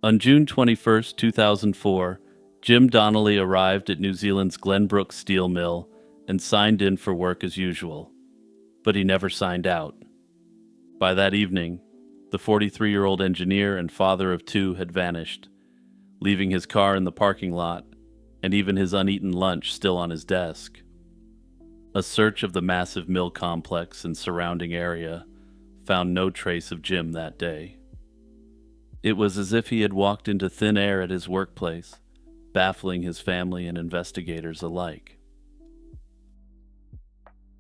On June 21st, 2004, Jim Donnelly arrived at New Zealand's Glenbrook Steel Mill and signed in for work as usual, but he never signed out. By that evening, the 43-year-old engineer and father of two had vanished, leaving his car in the parking lot and even his uneaten lunch still on his desk. A search of the massive mill complex and surrounding area found no trace of Jim that day. It was as if he had walked into thin air at his workplace, baffling his family and investigators alike.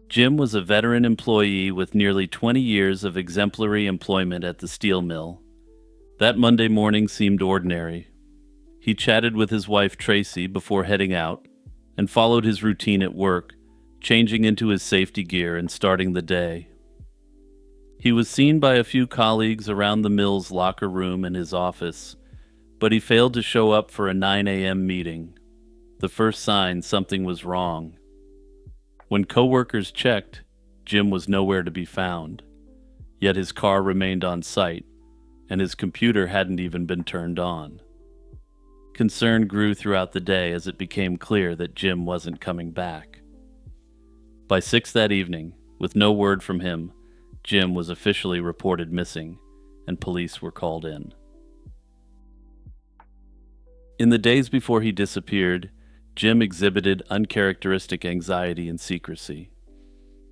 Jim was a veteran employee with nearly 20 years of exemplary employment at the steel mill. That Monday morning seemed ordinary. He chatted with his wife Tracy before heading out and followed his routine at work, changing into his safety gear and starting the day. He was seen by a few colleagues around the mill's locker room and his office, but he failed to show up for a 9 a.m. meeting, the first sign something was wrong. When coworkers checked, Jim was nowhere to be found, yet his car remained on site, and his computer hadn't even been turned on. Concern grew throughout the day as it became clear that Jim wasn't coming back. By 6 that evening, with no word from him, Jim was officially reported missing, and police were called in. In the days before he disappeared, Jim exhibited uncharacteristic anxiety and secrecy.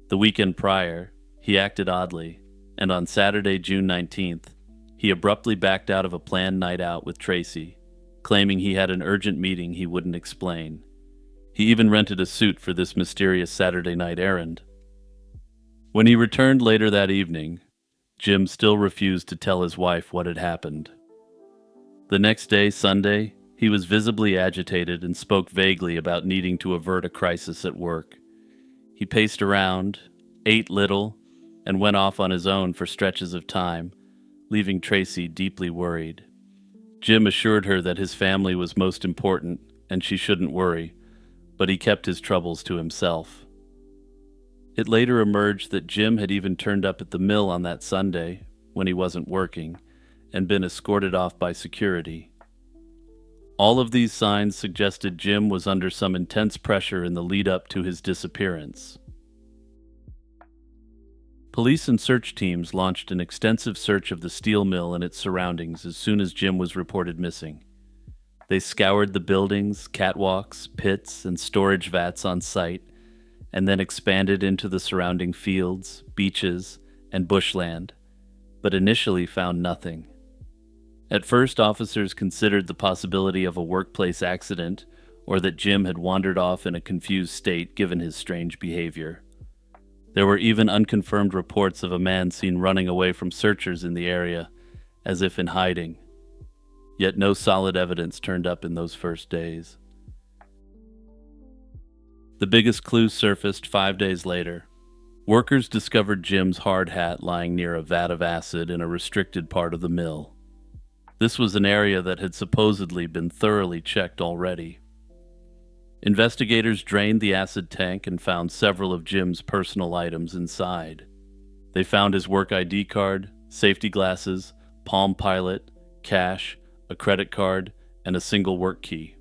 The weekend prior, he acted oddly, and on Saturday, June 19th, he abruptly backed out of a planned night out with Tracy, claiming he had an urgent meeting he wouldn't explain. He even rented a suit for this mysterious Saturday night errand. When he returned later that evening, Jim still refused to tell his wife what had happened. The next day, Sunday, he was visibly agitated and spoke vaguely about needing to avert a crisis at work. He paced around, ate little, and went off on his own for stretches of time, leaving Tracy deeply worried. Jim assured her that his family was most important and she shouldn't worry, but he kept his troubles to himself. It later emerged that Jim had even turned up at the mill on that Sunday, when he wasn't working, and been escorted off by security. All of these signs suggested Jim was under some intense pressure in the lead-up to his disappearance. Police and search teams launched an extensive search of the steel mill and its surroundings as soon as Jim was reported missing. They scoured the buildings, catwalks, pits, and storage vats on site, and then expanded into the surrounding fields, beaches, and bushland, but initially found nothing. At first, officers considered the possibility of a workplace accident or that Jim had wandered off in a confused state given his strange behavior. There were even unconfirmed reports of a man seen running away from searchers in the area, as if in hiding. Yet no solid evidence turned up in those first days. The biggest clue surfaced 5 days later. Workers discovered Jim's hard hat lying near a vat of acid in a restricted part of the mill. This was an area that had supposedly been thoroughly checked already. Investigators drained the acid tank and found several of Jim's personal items inside. They found his work ID card, safety glasses, Palm Pilot, cash, a credit card, and a single work key.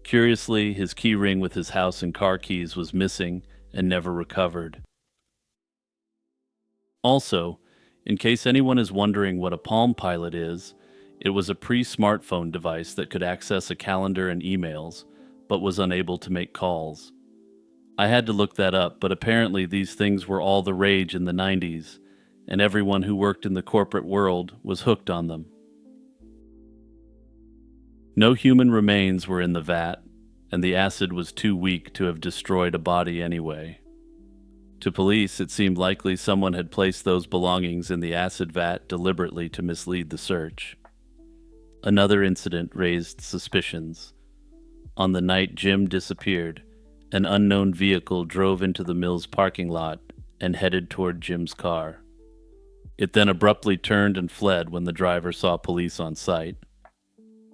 Curiously, his key ring with his house and car keys was missing and never recovered. Also, in case anyone is wondering what a Palm Pilot is, it was a pre-smartphone device that could access a calendar and emails, but was unable to make calls. I had to look that up, but apparently these things were all the rage in the 90s, and everyone who worked in the corporate world was hooked on them. No human remains were in the vat, and the acid was too weak to have destroyed a body anyway. To police, it seemed likely someone had placed those belongings in the acid vat deliberately to mislead the search. Another incident raised suspicions. On the night Jim disappeared, an unknown vehicle drove into the mill's parking lot and headed toward Jim's car. It then abruptly turned and fled when the driver saw police on site.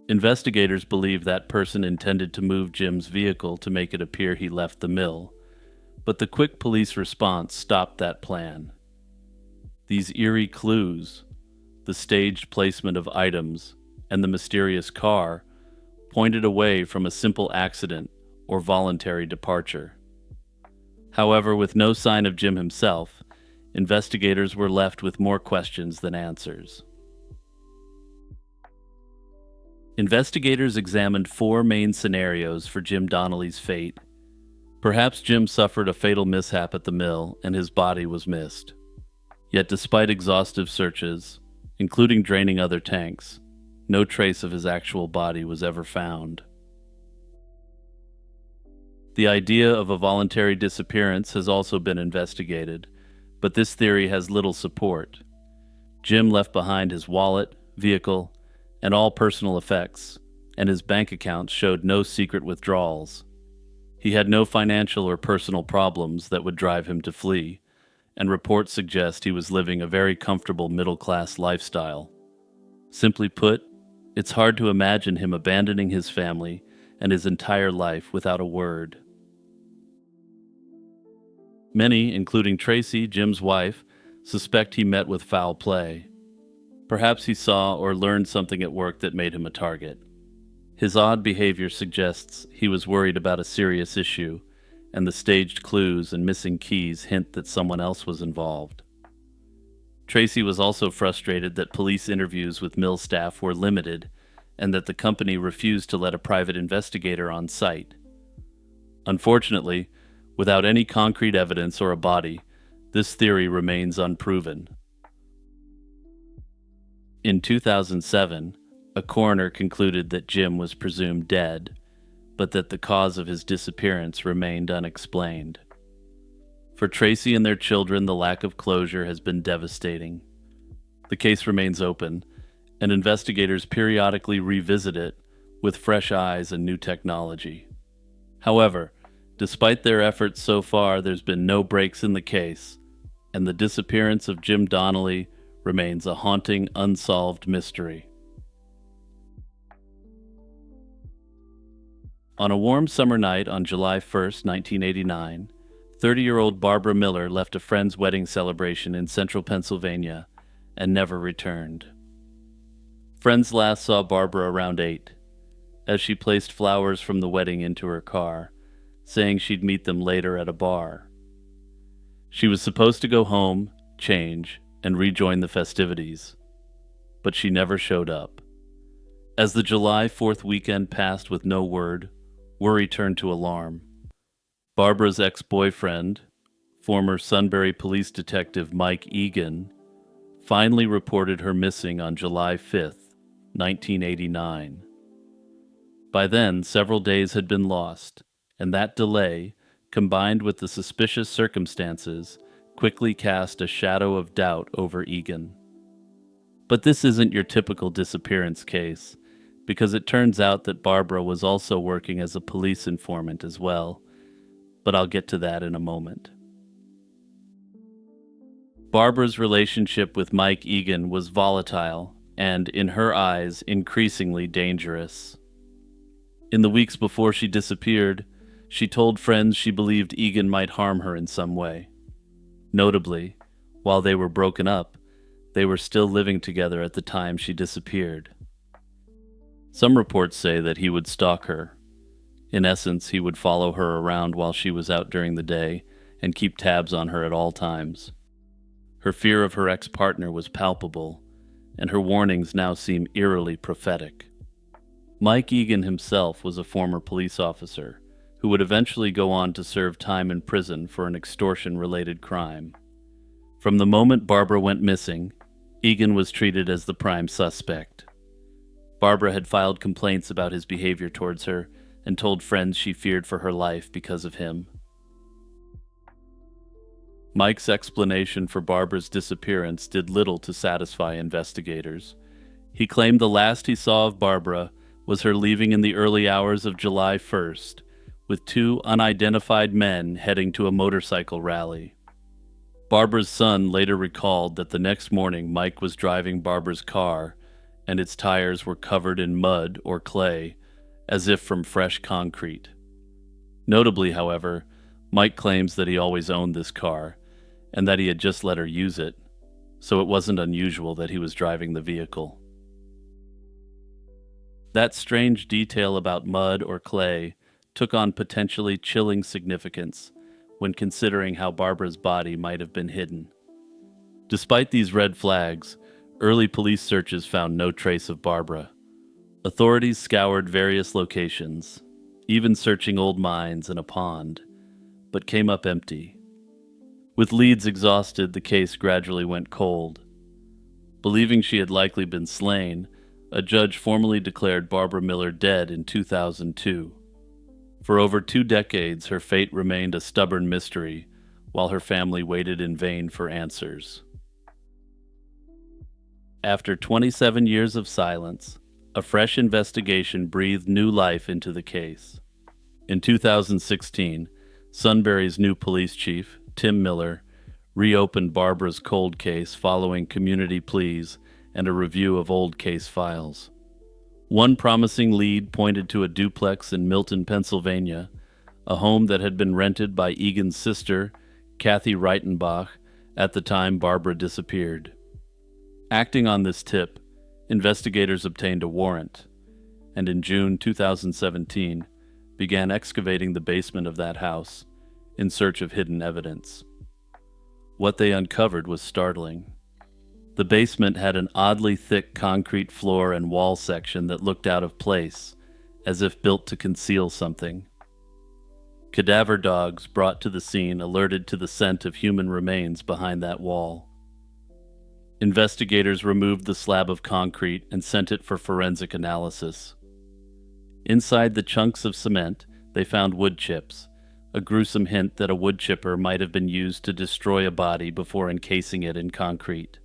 Investigators believe that person intended to move Jim's vehicle to make it appear he left the mill, but the quick police response stopped that plan. These eerie clues, the staged placement of items, and the mysterious car pointed away from a simple accident or voluntary departure. However, with no sign of Jim himself, investigators were left with more questions than answers. Investigators examined four main scenarios for Jim Donnelly's fate. Perhaps Jim suffered a fatal mishap at the mill and his body was missed. Yet despite exhaustive searches, including draining other tanks, no trace of his actual body was ever found. The idea of a voluntary disappearance has also been investigated, but this theory has little support. Jim left behind his wallet, vehicle, and all personal effects, and his bank accounts showed no secret withdrawals. He had no financial or personal problems that would drive him to flee, and reports suggest he was living a very comfortable middle-class lifestyle. Simply put, it's hard to imagine him abandoning his family and his entire life without a word. Many, including Tracy, Jim's wife, suspect he met with foul play. Perhaps he saw or learned something at work that made him a target. His odd behavior suggests he was worried about a serious issue, and the staged clues and missing keys hint that someone else was involved. Tracy was also frustrated that police interviews with mill staff were limited and that the company refused to let a private investigator on site. Unfortunately, without any concrete evidence or a body, this theory remains unproven. In 2007, a coroner concluded that Jim was presumed dead, but that the cause of his disappearance remained unexplained. For Tracy and their children, the lack of closure has been devastating. The case remains open, and investigators periodically revisit it with fresh eyes and new technology. However, despite their efforts so far, there's been no breaks in the case, and the disappearance of Jim Donnelly remains a haunting, unsolved mystery. On a warm summer night on July 1st, 1989, 30-year-old Barbara Miller left a friend's wedding celebration in central Pennsylvania and never returned. Friends last saw Barbara around 8, as she placed flowers from the wedding into her car, saying she'd meet them later at a bar. She was supposed to go home, change, and rejoin the festivities, but she never showed up. As the July 4th weekend passed with no word, worry turned to alarm. Barbara's ex-boyfriend, former Sunbury police detective Mike Egan, finally reported her missing on July 5th, 1989. By then, several days had been lost, and that delay, combined with the suspicious circumstances, quickly cast a shadow of doubt over Egan. But this isn't your typical disappearance case, because it turns out that Barbara was also working as a police informant as well, but I'll get to that in a moment. Barbara's relationship with Mike Egan was volatile and, in her eyes, increasingly dangerous. In the weeks before she disappeared, she told friends she believed Egan might harm her in some way. Notably, while they were broken up, they were still living together at the time she disappeared. Some reports say that he would stalk her. In essence, he would follow her around while she was out during the day and keep tabs on her at all times. Her fear of her ex-partner was palpable, and her warnings now seem eerily prophetic. Mike Egan himself was a former police officer who would eventually go on to serve time in prison for an extortion-related crime. From the moment Barbara went missing, Egan was treated as the prime suspect. Barbara had filed complaints about his behavior towards her and told friends she feared for her life because of him. Mike's explanation for Barbara's disappearance did little to satisfy investigators. He claimed the last he saw of Barbara was her leaving in the early hours of July 1st, with two unidentified men heading to a motorcycle rally. Barbara's son later recalled that the next morning Mike was driving Barbara's car, and its tires were covered in mud or clay, as if from fresh concrete. Notably, however, Mike claims that he always owned this car, and that he had just let her use it, so it wasn't unusual that he was driving the vehicle. That strange detail about mud or clay took on potentially chilling significance when considering how Barbara's body might have been hidden. Despite these red flags, early police searches found no trace of Barbara. Authorities scoured various locations, even searching old mines and a pond, but came up empty. With leads exhausted, the case gradually went cold. Believing she had likely been slain, a judge formally declared Barbara Miller dead in 2002. For over 2 decades, her fate remained a stubborn mystery, while her family waited in vain for answers. After 27 years of silence, a fresh investigation breathed new life into the case. In 2016, Sunbury's new police chief, Tim Miller, reopened Barbara's cold case following community pleas and a review of old case files. One promising lead pointed to a duplex in Milton, Pennsylvania, a home that had been rented by Egan's sister, Kathy Reitenbach, at the time Barbara disappeared. Acting on this tip, investigators obtained a warrant, and in June 2017 began excavating the basement of that house in search of hidden evidence. What they uncovered was startling. The basement had an oddly thick concrete floor and wall section that looked out of place, as if built to conceal something. Cadaver dogs brought to the scene alerted to the scent of human remains behind that wall. Investigators removed the slab of concrete and sent it for forensic analysis. Inside the chunks of cement, they found wood chips, a gruesome hint that a wood chipper might have been used to destroy a body before encasing it in concrete.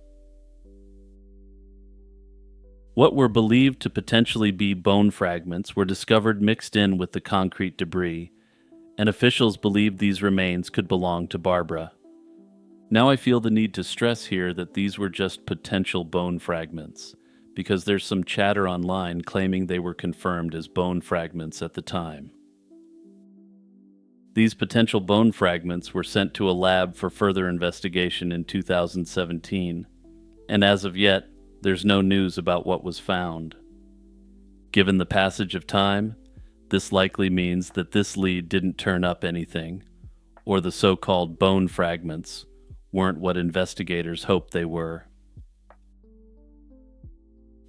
What were believed to potentially be bone fragments were discovered mixed in with the concrete debris, and officials believed these remains could belong to Barbara. Now I feel the need to stress here that these were just potential bone fragments, because there's some chatter online claiming they were confirmed as bone fragments at the time. These potential bone fragments were sent to a lab for further investigation in 2017, and as of yet, there's no news about what was found. Given the passage of time, this likely means that this lead didn't turn up anything, or the so-called bone fragments weren't what investigators hoped they were.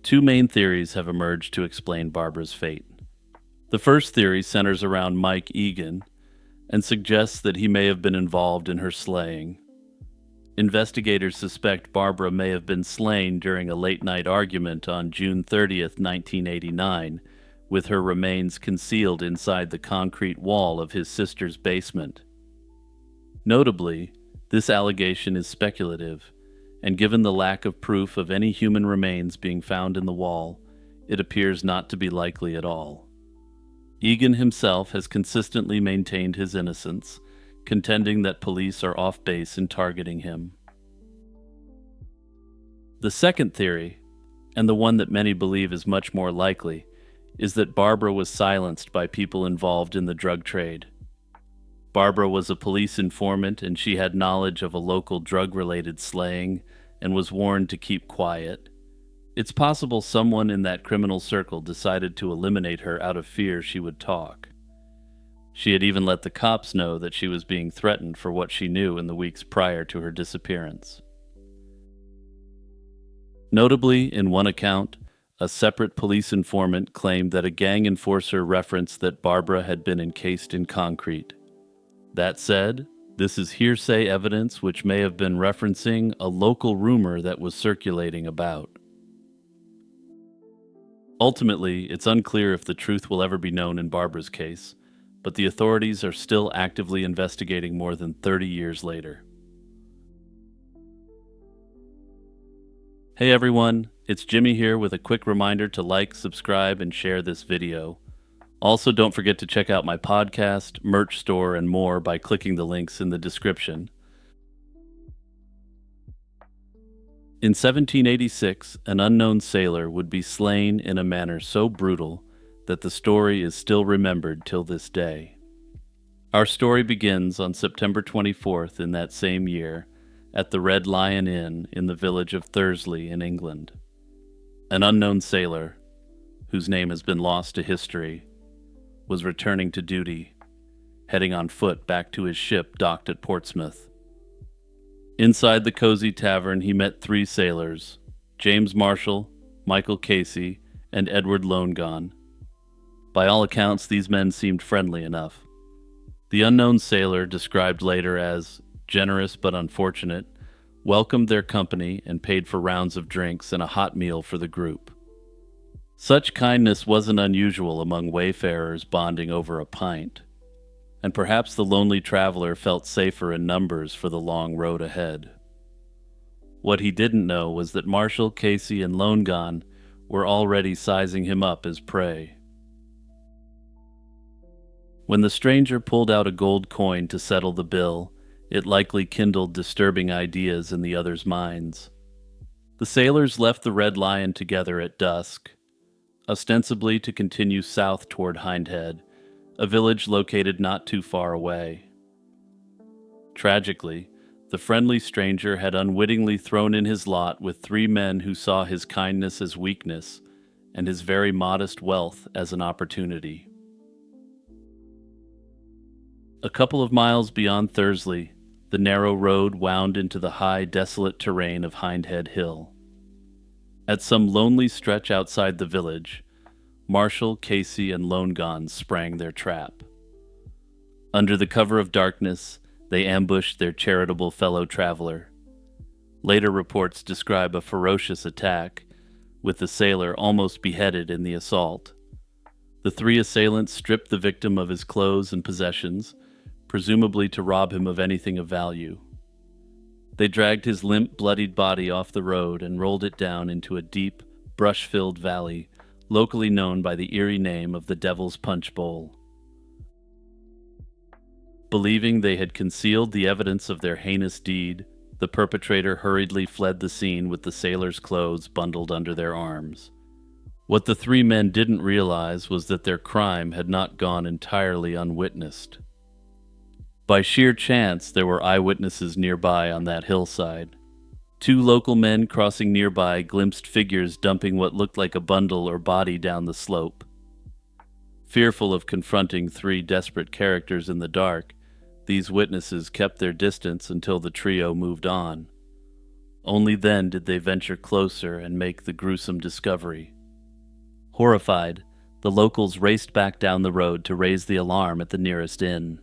2 main theories have emerged to explain Barbara's fate. The first theory centers around Mike Egan and suggests that he may have been involved in her slaying. Investigators suspect Barbara may have been slain during a late-night argument on June 30th, 1989, with her remains concealed inside the concrete wall of his sister's basement. Notably, this allegation is speculative, and given the lack of proof of any human remains being found in the wall, it appears not to be likely at all. Egan himself has consistently maintained his innocence, contending that police are off base in targeting him. The second theory, and the one that many believe is much more likely, is that Barbara was silenced by people involved in the drug trade. Barbara was a police informant and she had knowledge of a local drug-related slaying and was warned to keep quiet. It's possible someone in that criminal circle decided to eliminate her out of fear she would talk. She had even let the cops know that she was being threatened for what she knew in the weeks prior to her disappearance. Notably, in one account, a separate police informant claimed that a gang enforcer referenced that Barbara had been encased in concrete. That said, this is hearsay evidence which may have been referencing a local rumor that was circulating about. Ultimately, it's unclear if the truth will ever be known in Barbara's case, but the authorities are still actively investigating more than 30 years later. Hey everyone, it's Jimmy here with a quick reminder to like, subscribe, and share this video. Also, don't forget to check out my podcast, merch store, and more by clicking the links in the description. In 1786, an unknown sailor would be slain in a manner so brutal that the story is still remembered till this day. Our story begins on September 24th in that same year at the Red Lion Inn in the village of Thursley in England. An unknown sailor, whose name has been lost to history, was returning to duty, heading on foot back to his ship docked at Portsmouth. Inside the cozy tavern, he met three sailors, James Marshall, Michael Casey, and Edward Lonegone. By all accounts, these men seemed friendly enough. The unknown sailor, described later as generous but unfortunate, welcomed their company and paid for rounds of drinks and a hot meal for the group. Such kindness wasn't unusual among wayfarers bonding over a pint, and perhaps the lonely traveler felt safer in numbers for the long road ahead. What he didn't know was that Marshall, Casey, and Lonegone were already sizing him up as prey. When the stranger pulled out a gold coin to settle the bill, it likely kindled disturbing ideas in the others' minds. The sailors left the Red Lion together at dusk, ostensibly to continue south toward Hindhead, a village located not too far away. Tragically, the friendly stranger had unwittingly thrown in his lot with three men who saw his kindness as weakness and his very modest wealth as an opportunity. A couple of miles beyond Thursley, the narrow road wound into the high, desolate terrain of Hindhead Hill. At some lonely stretch outside the village, Marshall, Casey, and Lonegone sprang their trap. Under the cover of darkness, they ambushed their charitable fellow traveler. Later reports describe a ferocious attack, with the sailor almost beheaded in the assault. The three assailants stripped the victim of his clothes and possessions, presumably to rob him of anything of value. They dragged his limp, bloodied body off the road and rolled it down into a deep, brush-filled valley, locally known by the eerie name of the Devil's Punch Bowl. Believing they had concealed the evidence of their heinous deed, the perpetrator hurriedly fled the scene with the sailors' clothes bundled under their arms. What the three men didn't realize was that their crime had not gone entirely unwitnessed. By sheer chance, there were eyewitnesses nearby on that hillside. Two local men crossing nearby glimpsed figures dumping what looked like a bundle or body down the slope. Fearful of confronting three desperate characters in the dark, these witnesses kept their distance until the trio moved on. Only then did they venture closer and make the gruesome discovery. Horrified, the locals raced back down the road to raise the alarm at the nearest inn.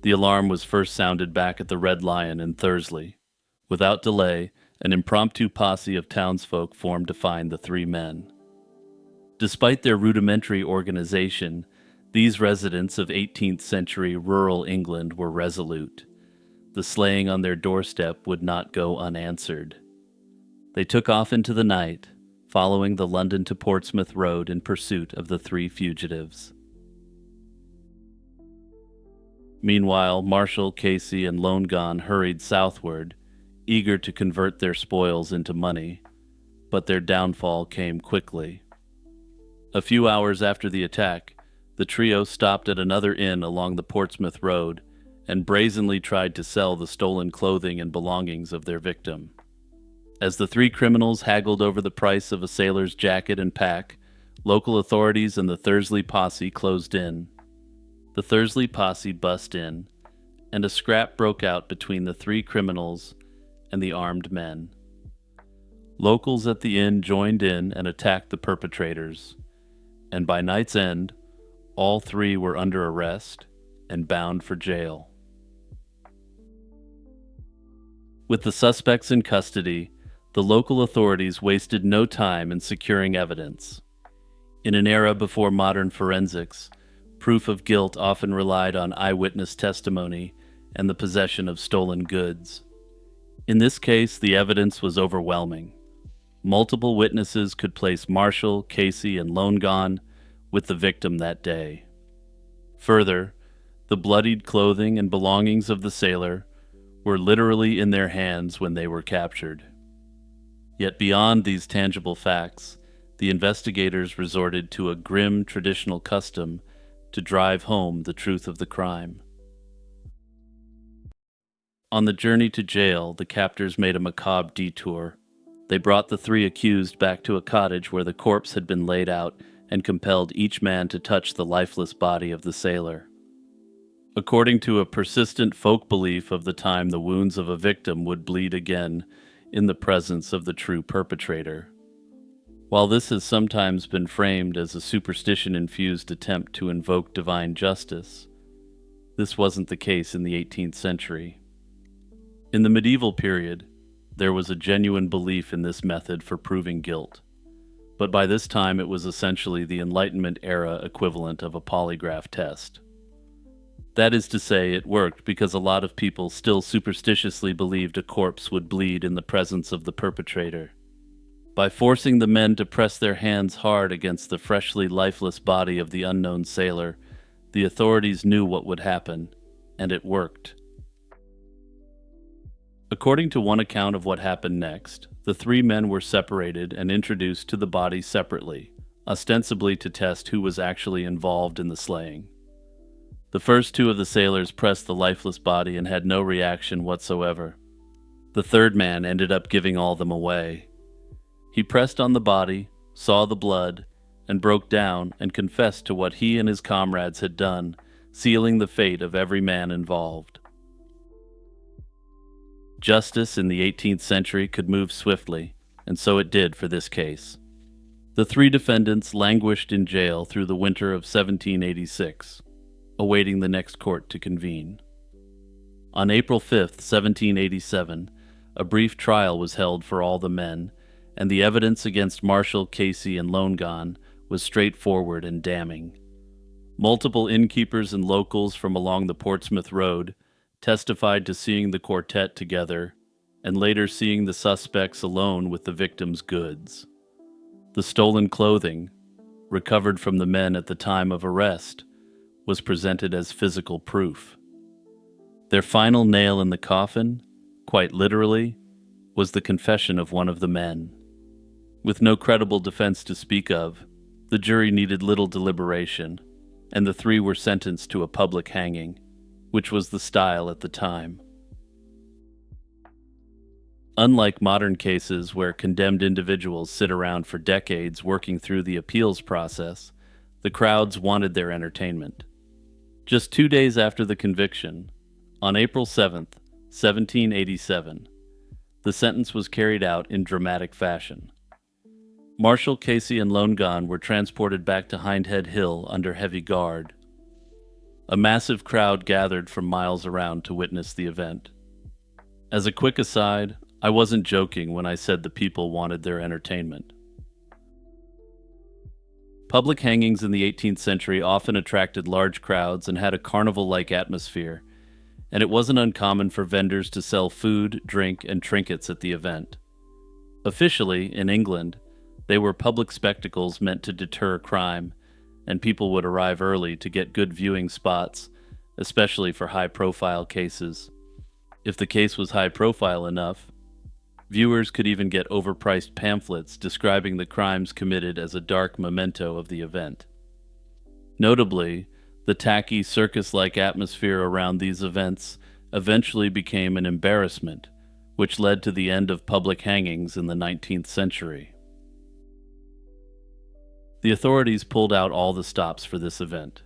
The alarm was first sounded back at the Red Lion in Thursley. Without delay, an impromptu posse of townsfolk formed to find the three men. Despite their rudimentary organization, these residents of 18th century rural England were resolute. The slaying on their doorstep would not go unanswered. They took off into the night, following the London to Portsmouth road in pursuit of the three fugitives. Meanwhile, Marshall, Casey, and Lonegone hurried southward, eager to convert their spoils into money, but their downfall came quickly. A few hours after the attack, the trio stopped at another inn along the Portsmouth road and brazenly tried to sell the stolen clothing and belongings of their victim. As the three criminals haggled over the price of a sailor's jacket and pack, local authorities and the Thursley posse closed in. The Thursley posse bust in, and a scrap broke out between the three criminals and the armed men. Locals at the inn joined in and attacked the perpetrators, and by night's end, all three were under arrest and bound for jail. With the suspects in custody, the local authorities wasted no time in securing evidence. In an era before modern forensics, proof of guilt often relied on eyewitness testimony and the possession of stolen goods. In this case, the evidence was overwhelming. Multiple witnesses could place Marshall, Casey, and Lonegone with the victim that day. Further, the bloodied clothing and belongings of the sailor were literally in their hands when they were captured. Yet beyond these tangible facts, the investigators resorted to a grim traditional custom to drive home the truth of the crime. On the journey to jail, the captors made a macabre detour. They brought the three accused back to a cottage where the corpse had been laid out and compelled each man to touch the lifeless body of the sailor. According to a persistent folk belief of the time, the wounds of a victim would bleed again in the presence of the true perpetrator. While this has sometimes been framed as a superstition-infused attempt to invoke divine justice, this wasn't the case in the 18th century. In the medieval period, there was a genuine belief in this method for proving guilt, but by this time it was essentially the Enlightenment era equivalent of a polygraph test. That is to say, it worked because a lot of people still superstitiously believed a corpse would bleed in the presence of the perpetrator. By forcing the men to press their hands hard against the freshly lifeless body of the unknown sailor, the authorities knew what would happen, and it worked. According to one account of what happened next, the three men were separated and introduced to the body separately, ostensibly to test who was actually involved in the slaying. The first two of the sailors pressed the lifeless body and had no reaction whatsoever. The third man ended up giving all them away. He pressed on the body, saw the blood, and broke down and confessed to what he and his comrades had done, sealing the fate of every man involved. Justice in the 18th century could move swiftly, and so it did for this case. The three defendants languished in jail through the winter of 1786, awaiting the next court to convene. On April 5th, 1787, a brief trial was held for all the men, and the evidence against Marshall, Casey, and Lonegan was straightforward and damning. Multiple innkeepers and locals from along the Portsmouth Road testified to seeing the quartet together, and later seeing the suspects alone with the victim's goods. The stolen clothing, recovered from the men at the time of arrest, was presented as physical proof. Their final nail in the coffin, quite literally, was the confession of one of the men. With no credible defense to speak of, the jury needed little deliberation, and the three were sentenced to a public hanging, which was the style at the time. Unlike modern cases where condemned individuals sit around for decades working through the appeals process, the crowds wanted their entertainment. Just 2 days after the conviction, on April 7th, 1787, the sentence was carried out in dramatic fashion. Marshall, Casey, and Lonegan were transported back to Hindhead Hill under heavy guard. A massive crowd gathered from miles around to witness the event. As a quick aside, I wasn't joking when I said the people wanted their entertainment. Public hangings in the 18th century often attracted large crowds and had a carnival-like atmosphere, and it wasn't uncommon for vendors to sell food, drink, and trinkets at the event. Officially, in England, they were public spectacles meant to deter crime, and people would arrive early to get good viewing spots, especially for high-profile cases. If the case was high-profile enough, viewers could even get overpriced pamphlets describing the crimes committed as a dark memento of the event. Notably, the tacky, circus-like atmosphere around these events eventually became an embarrassment, which led to the end of public hangings in the 19th century. The authorities pulled out all the stops for this event.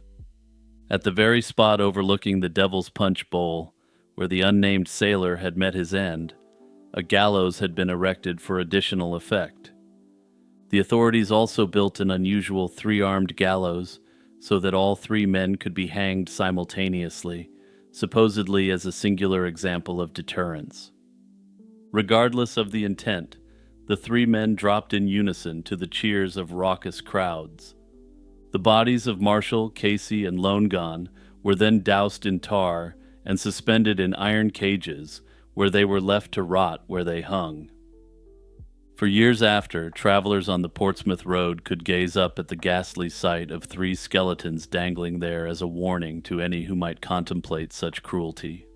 At the very spot overlooking the Devil's Punch Bowl, where the unnamed sailor had met his end, a gallows had been erected for additional effect. The authorities also built an unusual three-armed gallows so that all three men could be hanged simultaneously, supposedly as a singular example of deterrence. Regardless of the intent, the three men dropped in unison to the cheers of raucous crowds. The bodies of Marshall, Casey, and Lonegan were then doused in tar and suspended in iron cages, where they were left to rot where they hung. For years after, travelers on the Portsmouth Road could gaze up at the ghastly sight of three skeletons dangling there as a warning to any who might contemplate such cruelty.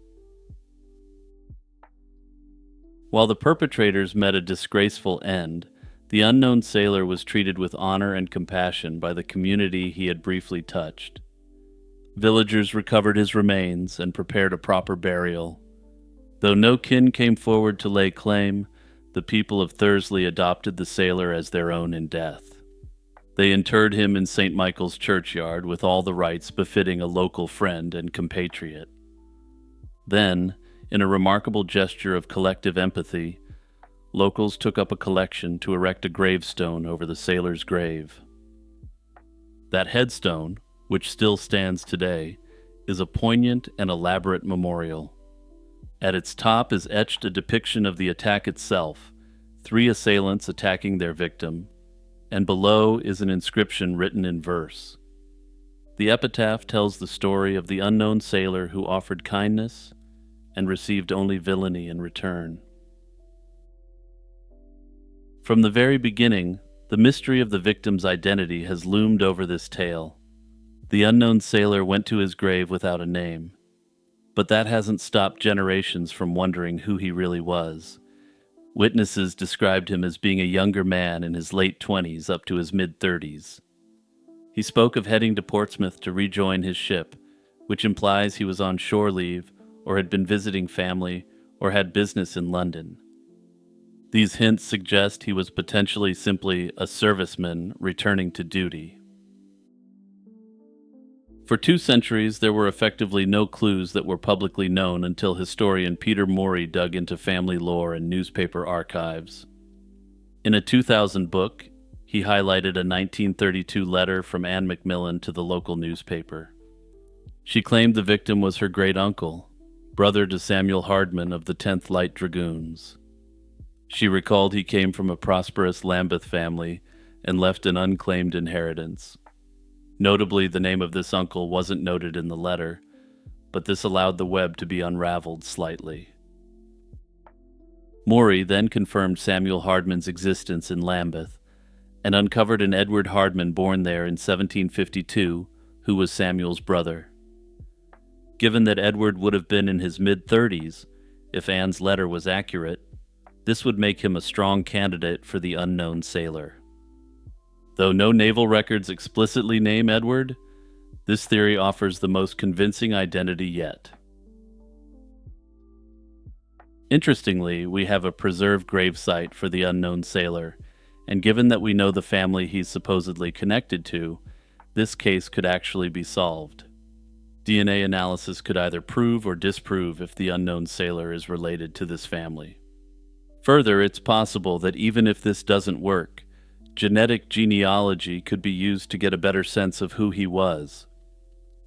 While the perpetrators met a disgraceful end, the unknown sailor was treated with honor and compassion by the community he had briefly touched. Villagers recovered his remains and prepared a proper burial. Though no kin came forward to lay claim, the people of Thursley adopted the sailor as their own in death. They interred him in St. Michael's churchyard with all the rites befitting a local friend and compatriot. Then, in a remarkable gesture of collective empathy, locals took up a collection to erect a gravestone over the sailor's grave. That headstone, which still stands today, is a poignant and elaborate memorial. At its top is etched a depiction of the attack itself, 3 assailants attacking their victim, and below is an inscription written in verse. The epitaph tells the story of the unknown sailor who offered kindness and received only villainy in return. From the very beginning, the mystery of the victim's identity has loomed over this tale. The unknown sailor went to his grave without a name, but that hasn't stopped generations from wondering who he really was. Witnesses described him as being a younger man in his late 20s up to his mid-30s. He spoke of heading to Portsmouth to rejoin his ship, which implies he was on shore leave or had been visiting family or had business in London. These hints suggest he was potentially simply a serviceman returning to duty. For 2 centuries, there were effectively no clues that were publicly known until historian Peter Morey dug into family lore and newspaper archives. In a 2000 book, he highlighted a 1932 letter from Anne Macmillan to the local newspaper. She claimed the victim was her great-uncle, brother to Samuel Hardman of the 10th Light Dragoons. She recalled he came from a prosperous Lambeth family and left an unclaimed inheritance. Notably, the name of this uncle wasn't noted in the letter, but this allowed the web to be unraveled slightly. Morey then confirmed Samuel Hardman's existence in Lambeth and uncovered an Edward Hardman born there in 1752, who was Samuel's brother. Given that Edward would have been in his mid-30s, if Anne's letter was accurate, this would make him a strong candidate for the unknown sailor. Though no naval records explicitly name Edward, this theory offers the most convincing identity yet. Interestingly, we have a preserved gravesite for the unknown sailor, and given that we know the family he's supposedly connected to, this case could actually be solved. DNA analysis could either prove or disprove if the unknown sailor is related to this family. Further, it's possible that even if this doesn't work, genetic genealogy could be used to get a better sense of who he was.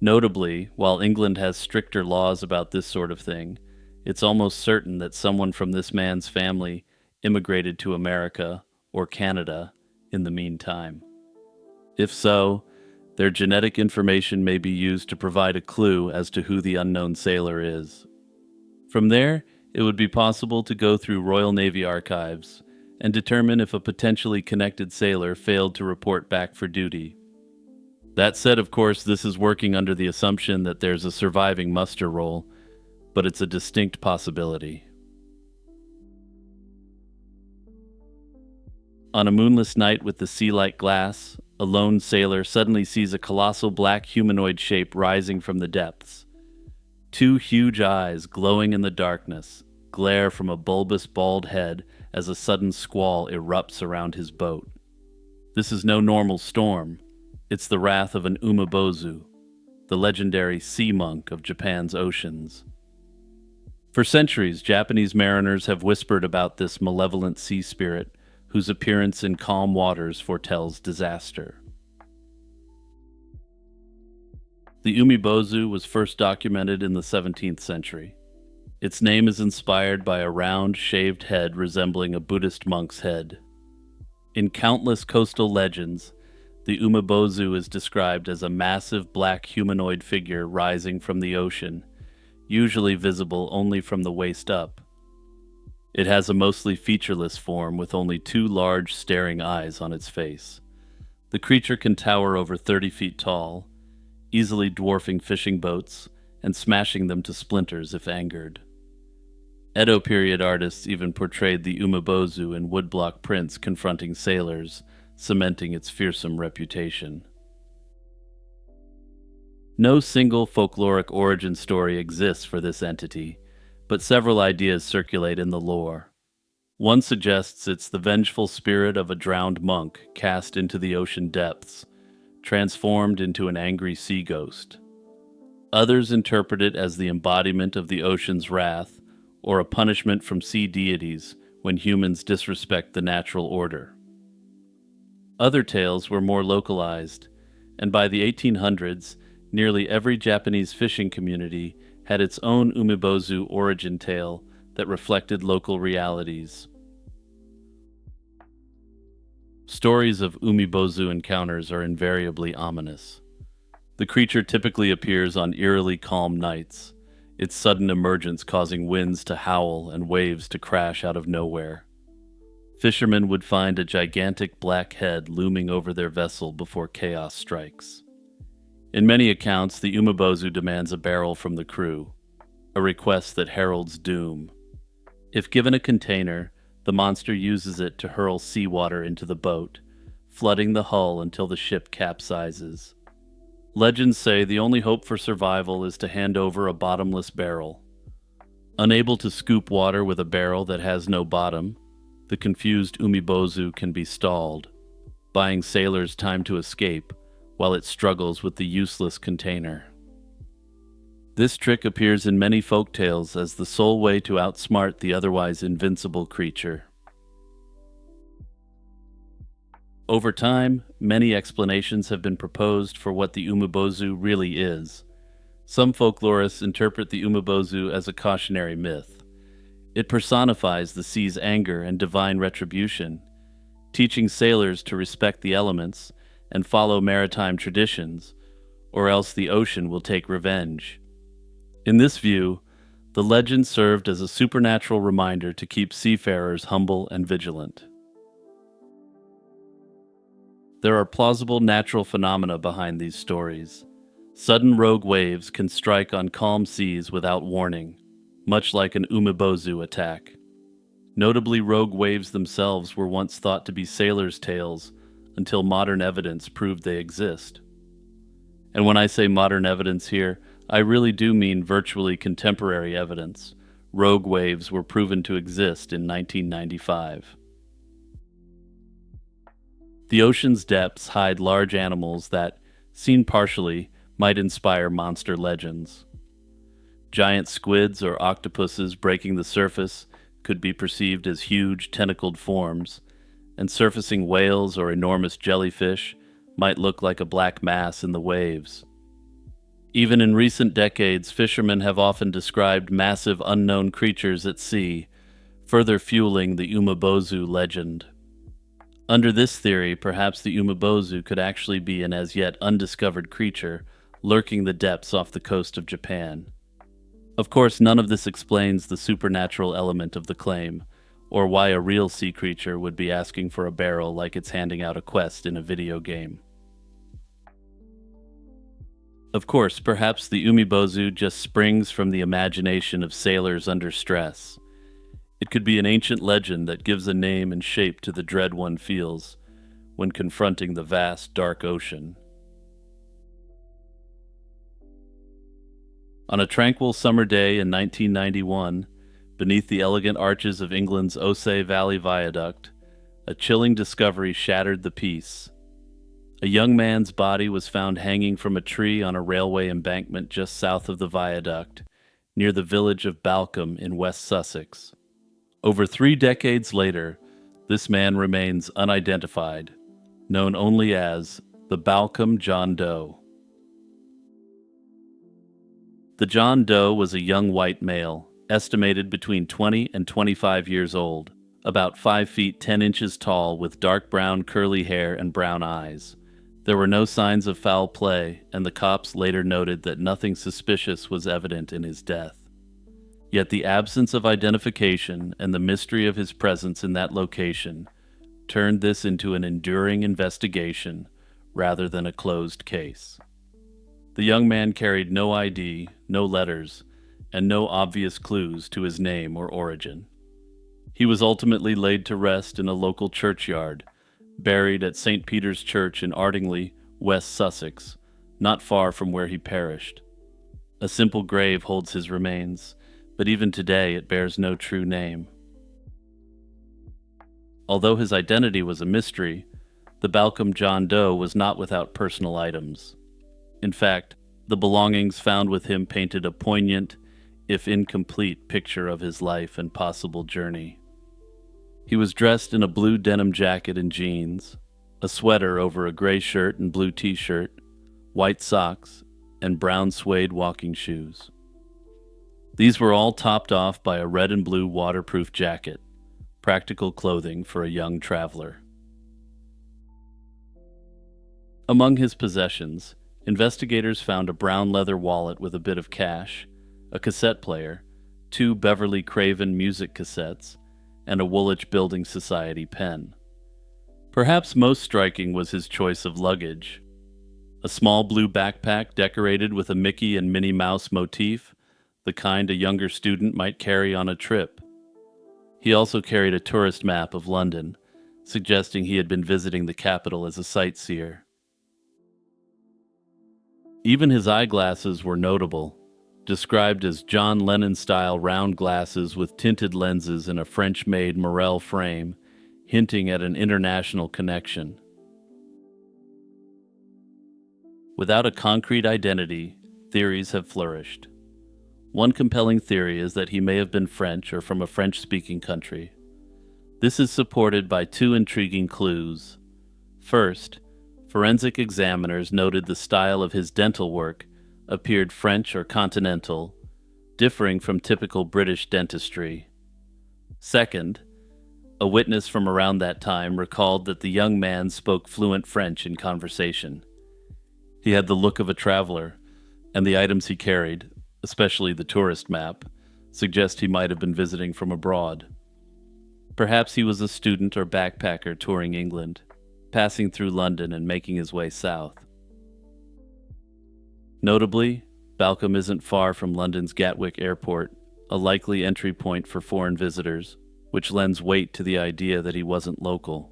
Notably, while England has stricter laws about this sort of thing, it's almost certain that someone from this man's family immigrated to America or Canada in the meantime. If so, their genetic information may be used to provide a clue as to who the unknown sailor is. From there, it would be possible to go through Royal Navy archives and determine if a potentially connected sailor failed to report back for duty. That said, of course, this is working under the assumption that there's a surviving muster roll, but it's a distinct possibility. On a moonless night with the sea like glass, a lone sailor suddenly sees a colossal black humanoid shape rising from the depths. 2 huge eyes, glowing in the darkness, glare from a bulbous bald head as a sudden squall erupts around his boat. This is no normal storm. It's the wrath of an umabozu, the legendary sea monk of Japan's oceans. For centuries, Japanese mariners have whispered about this malevolent sea spirit whose appearance in calm waters foretells disaster. The umibozu was first documented in the 17th century. Its name is inspired by a round, shaved head resembling a Buddhist monk's head. In countless coastal legends, the umibozu is described as a massive black humanoid figure rising from the ocean, usually visible only from the waist up. It has a mostly featureless form with only 2 large, staring eyes on its face. The creature can tower over 30 feet tall, easily dwarfing fishing boats and smashing them to splinters if angered. Edo period artists even portrayed the umibozu in woodblock prints confronting sailors, cementing its fearsome reputation. No single folkloric origin story exists for this entity, but several ideas circulate in the lore. One suggests it's the vengeful spirit of a drowned monk cast into the ocean depths, transformed into an angry sea ghost. Others interpret it as the embodiment of the ocean's wrath, or a punishment from sea deities when humans disrespect the natural order. Other tales were more localized, and by the 1800s, nearly every Japanese fishing community had its own umebozu origin tale that reflected local realities. Stories of umebozu encounters are invariably ominous. The creature typically appears on eerily calm nights, its sudden emergence causing winds to howl and waves to crash out of nowhere. Fishermen would find a gigantic black head looming over their vessel before chaos strikes. In many accounts, the umebozu demands a barrel from the crew, a request that heralds doom. If given a container, the monster uses it to hurl seawater into the boat, flooding the hull until the ship capsizes. Legends say the only hope for survival is to hand over a bottomless barrel. Unable to scoop water with a barrel that has no bottom, the confused umebozu can be stalled, buying sailors time to escape while it struggles with the useless container. This trick appears in many folktales as the sole way to outsmart the otherwise invincible creature. Over time, many explanations have been proposed for what the umebozu really is. Some folklorists interpret the umebozu as a cautionary myth. It personifies the sea's anger and divine retribution, teaching sailors to respect the elements and follow maritime traditions, or else the ocean will take revenge. In this view, the legend served as a supernatural reminder to keep seafarers humble and vigilant. There are plausible natural phenomena behind these stories. Sudden rogue waves can strike on calm seas without warning, much like an umebozu attack. Notably, rogue waves themselves were once thought to be sailors' tales until modern evidence proved they exist. And when I say modern evidence here, I really do mean virtually contemporary evidence. Rogue waves were proven to exist in 1995. The ocean's depths hide large animals that, seen partially, might inspire monster legends. Giant squids or octopuses breaking the surface could be perceived as huge tentacled forms, and surfacing whales or enormous jellyfish might look like a black mass in the waves. Even in recent decades, fishermen have often described massive unknown creatures at sea, further fueling the umebozu legend. Under this theory, perhaps the umebozu could actually be an as yet undiscovered creature lurking the depths off the coast of Japan. Of course, none of this explains the supernatural element of the claim, or why a real sea creature would be asking for a barrel like it's handing out a quest in a video game. Of course, perhaps the umebozu just springs from the imagination of sailors under stress. It could be an ancient legend that gives a name and shape to the dread one feels when confronting the vast, dark ocean. On a tranquil summer day in 1991, beneath the elegant arches of England's Ouse Valley Viaduct, a chilling discovery shattered the peace. A young man's body was found hanging from a tree on a railway embankment just south of the viaduct, near the village of Balcombe in West Sussex. Over 3 decades later, this man remains unidentified, known only as the Balcombe John Doe. The John Doe was a young white male, estimated between 20 and 25 years old, about 5 feet 10 inches tall with dark brown curly hair and brown eyes. There were no signs of foul play, and the cops later noted that nothing suspicious was evident in his death. Yet the absence of identification and the mystery of his presence in that location turned this into an enduring investigation rather than a closed case. The young man carried no ID, no letters, and no obvious clues to his name or origin. He was ultimately laid to rest in a local churchyard, buried at St. Peter's Church in Ardingly, West Sussex, not far from where he perished. A simple grave holds his remains, but even today it bears no true name. Although his identity was a mystery, the Balcom John Doe was not without personal items. In fact, the belongings found with him painted a poignant, if incomplete, picture of his life and possible journey. He was dressed in a blue denim jacket and jeans, a sweater over a gray shirt and blue t-shirt, white socks, and brown suede walking shoes. These were all topped off by a red and blue waterproof jacket, practical clothing for a young traveler. Among his possessions, investigators found a brown leather wallet with a bit of cash, a cassette player, 2 Beverly Craven music cassettes, and a Woolwich Building Society pen. Perhaps most striking was his choice of luggage. A small blue backpack decorated with a Mickey and Minnie Mouse motif, the kind a younger student might carry on a trip. He also carried a tourist map of London, suggesting he had been visiting the capital as a sightseer. Even his eyeglasses were notable, described as John Lennon-style round glasses with tinted lenses in a French-made Morel frame, hinting at an international connection. Without a concrete identity, theories have flourished. One compelling theory is that he may have been French or from a French-speaking country. This is supported by 2 intriguing clues. First, forensic examiners noted the style of his dental work appeared French or continental, differing from typical British dentistry. Second, a witness from around that time recalled that the young man spoke fluent French in conversation. He had the look of a traveler, and the items he carried, especially the tourist map, suggest he might have been visiting from abroad. Perhaps he was a student or backpacker touring England, passing through London and making his way south. Notably, Balcom isn't far from London's Gatwick Airport, a likely entry point for foreign visitors, which lends weight to the idea that he wasn't local.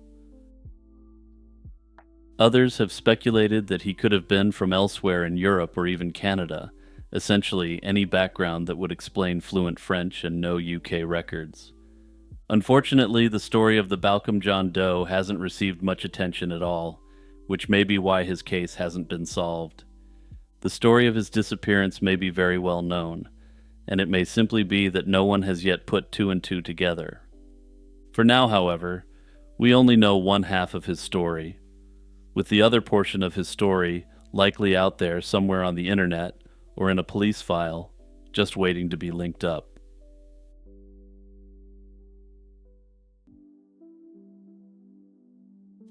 Others have speculated that he could have been from elsewhere in Europe or even Canada, essentially any background that would explain fluent French and no UK records. Unfortunately, the story of the Balcom John Doe hasn't received much attention at all, which may be why his case hasn't been solved. The story of his disappearance may be very well known, and it may simply be that no one has yet put 2 and 2 together. For now, however, we only know one half of his story, with the other portion of his story likely out there somewhere on the internet or in a police file, just waiting to be linked up.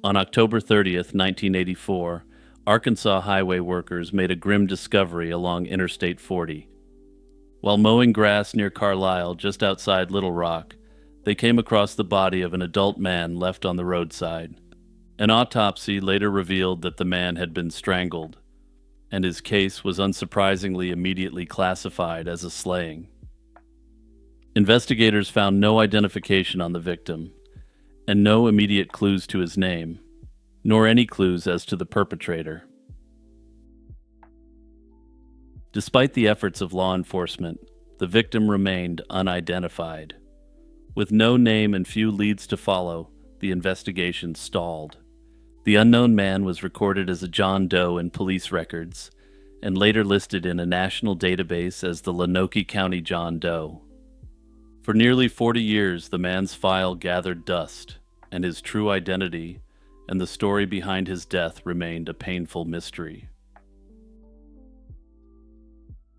On October 30th, 1984, Arkansas highway workers made a grim discovery along Interstate 40. While mowing grass near Carlisle, just outside Little Rock, they came across the body of an adult man left on the roadside. An autopsy later revealed that the man had been strangled, and his case was unsurprisingly immediately classified as a slaying. Investigators found no identification on the victim, and no immediate clues to his name, nor any clues as to the perpetrator. Despite the efforts of law enforcement, the victim remained unidentified. With no name and few leads to follow, the investigation stalled. The unknown man was recorded as a John Doe in police records, and later listed in a national database as the Lonoke County John Doe. For nearly 40 years, the man's file gathered dust, and his true identity and the story behind his death remained a painful mystery.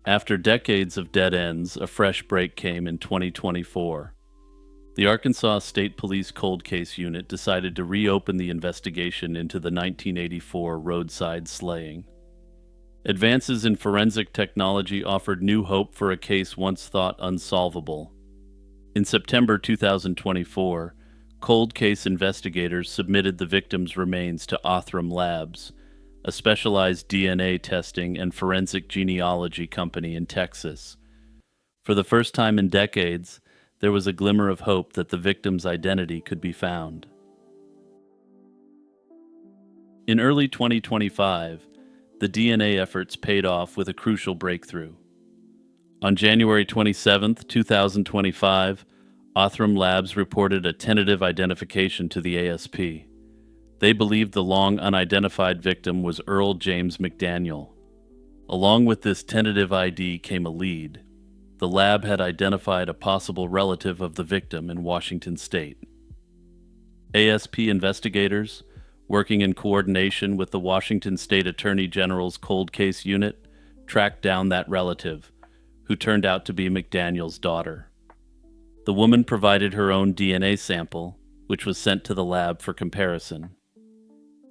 After decades of dead ends, a fresh break came in 2024. The Arkansas State Police Cold Case Unit decided to reopen the investigation into the 1984 roadside slaying. Advances in forensic technology offered new hope for a case once thought unsolvable. In September 2024, cold case investigators submitted the victim's remains to Othram Labs, a specialized DNA testing and forensic genealogy company in Texas. For the first time in decades, there was a glimmer of hope that the victim's identity could be found. In early 2025, the DNA efforts paid off with a crucial breakthrough. On January 27, 2025, Othram Labs reported a tentative identification to the ASP. They believed the long unidentified victim was Earl James McDaniel. Along with this tentative ID came a lead. The lab had identified a possible relative of the victim in Washington state. ASP investigators, working in coordination with the Washington State Attorney General's Cold Case Unit, tracked down that relative, who turned out to be McDaniel's daughter. The woman provided her own DNA sample, which was sent to the lab for comparison.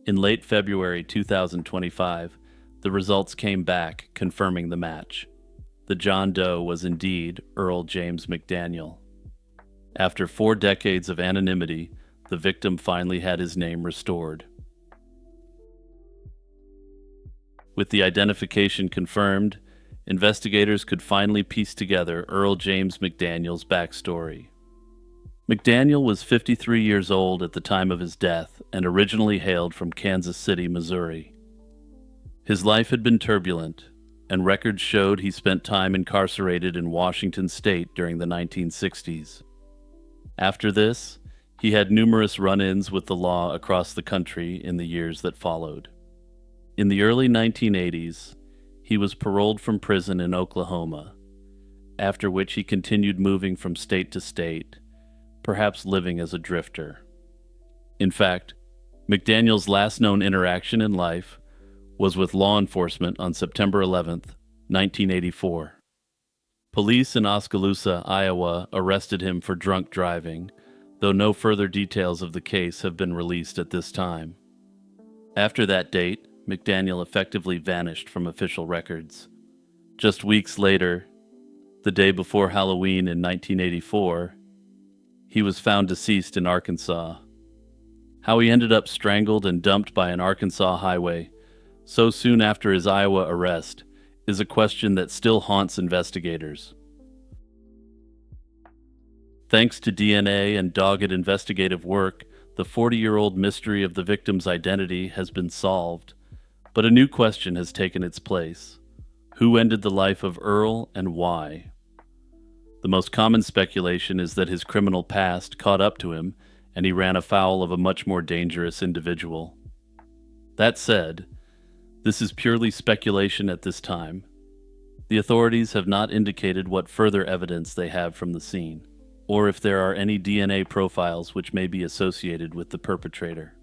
In late February 2025, the results came back confirming the match. The John Doe was indeed Earl James McDaniel. After 4 decades of anonymity, the victim finally had his name restored. With the identification confirmed, investigators could finally piece together Earl James McDaniel's backstory. McDaniel was 53 years old at the time of his death and originally hailed from Kansas City, Missouri. His life had been turbulent, and records showed he spent time incarcerated in Washington state during the 1960s. After this, he had numerous run-ins with the law across the country in the years that followed. In the early 1980s, he was paroled from prison in Oklahoma, after which he continued moving from state to state, perhaps living as a drifter. In fact, McDaniel's last known interaction in life was with law enforcement on September 11, 1984. Police in Oskaloosa, Iowa, arrested him for drunk driving, though no further details of the case have been released at this time. After that date, McDaniel effectively vanished from official records. Just weeks later, the day before Halloween in 1984, he was found deceased in Arkansas. How he ended up strangled and dumped by an Arkansas highway so soon after his Iowa arrest is a question that still haunts investigators. Thanks to DNA and dogged investigative work, the 40-year-old mystery of the victim's identity has been solved, but a new question has taken its place. Who ended the life of Earl and why? The most common speculation is that his criminal past caught up to him and he ran afoul of a much more dangerous individual. That said, this is purely speculation at this time. The authorities have not indicated what further evidence they have from the scene, or if there are any DNA profiles which may be associated with the perpetrator.